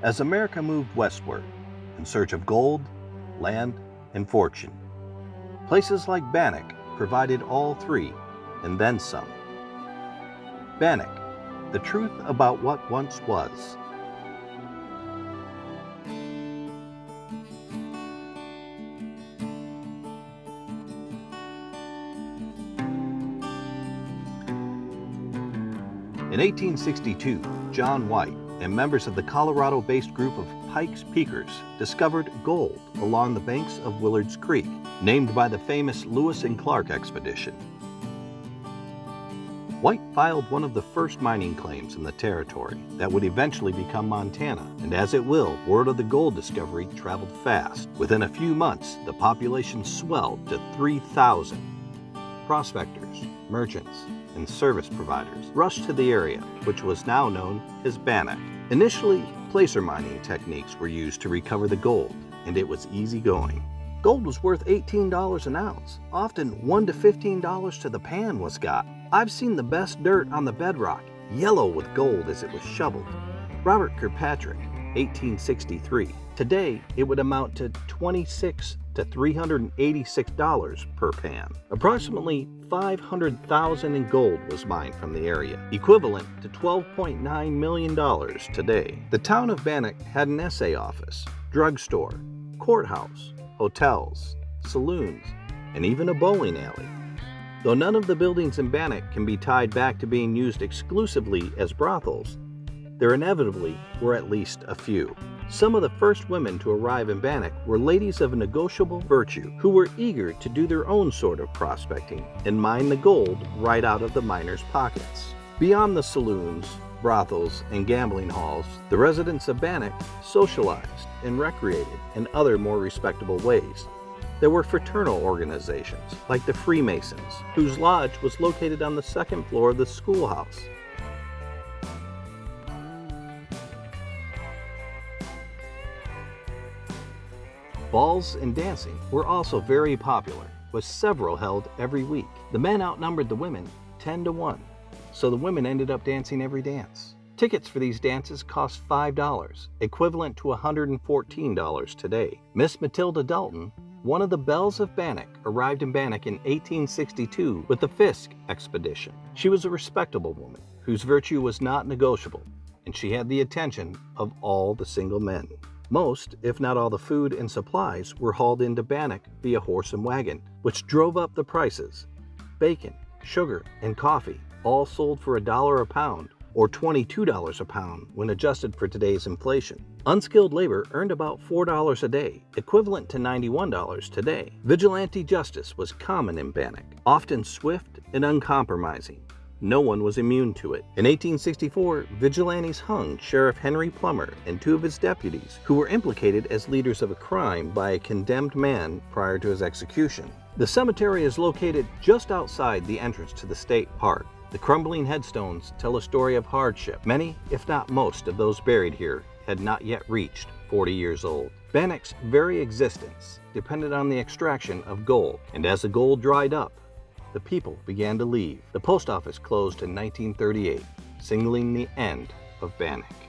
as America moved westward in search of gold, land, and fortune. Places like Bannack provided all three, and then some. Bannack, the truth about what once was. In 1862, John White and members of the Colorado-based group of Pike's Peakers discovered gold along the banks of Willard's Creek, named by the famous Lewis and Clark expedition. White filed one of the first mining claims in the territory that would eventually become Montana, and as it will, word of the gold discovery traveled fast. Within a few months, the population swelled to 3,000. Prospectors, merchants, and service providers rushed to the area, which was now known as Bannack. Initially, placer mining techniques were used to recover the gold, and it was easy going. Gold was worth $18 an ounce. Often $1 to $15 to the pan was got. I've seen the best dirt on the bedrock, yellow with gold as it was shoveled. Robert Kirkpatrick, 1863. Today, it would amount to $26 to $386 per pan. Approximately 500,000 in gold was mined from the area, equivalent to $12.9 million today. The town of Bannack had an assay office, drugstore, courthouse, hotels, saloons, and even a bowling alley. Though none of the buildings in Bannack can be tied back to being used exclusively as brothels, there inevitably were at least a few. Some of the first women to arrive in Bannack were ladies of negotiable virtue who were eager to do their own sort of prospecting and mine the gold right out of the miners' pockets. Beyond the saloons, brothels, and gambling halls, the residents of Bannack socialized and recreated in other more respectable ways. There were fraternal organizations like the Freemasons, whose lodge was located on the second floor of the schoolhouse. Balls and dancing were also very popular, with several held every week. The men outnumbered the women 10 to 1, so the women ended up dancing every dance. Tickets for these dances cost $5, equivalent to $114 today. Miss Matilda Dalton, one of the belles of Bannack, arrived in Bannack in 1862 with the Fisk expedition. She was a respectable woman whose virtue was not negotiable, and she had the attention of all the single men. Most, if not all, the food and supplies were hauled into Bannack via horse and wagon, which drove up the prices. Bacon, sugar, and coffee all sold for $1 a pound, or $22 a pound when adjusted for today's inflation. Unskilled labor earned about $4 a day, equivalent to $91 today. Vigilante justice was common in Bannack, often swift and uncompromising. No one was immune to it. In 1864, vigilantes hung Sheriff Henry Plummer and two of his deputies, who were implicated as leaders of a crime by a condemned man prior to his execution. The cemetery is located just outside the entrance to the state park. The crumbling headstones tell a story of hardship. Many, if not most, of those buried here had not yet reached 40 years old. Bannack's very existence depended on the extraction of gold, and as the gold dried up, the people began to leave. The post office closed in 1938, signaling the end of Bannack.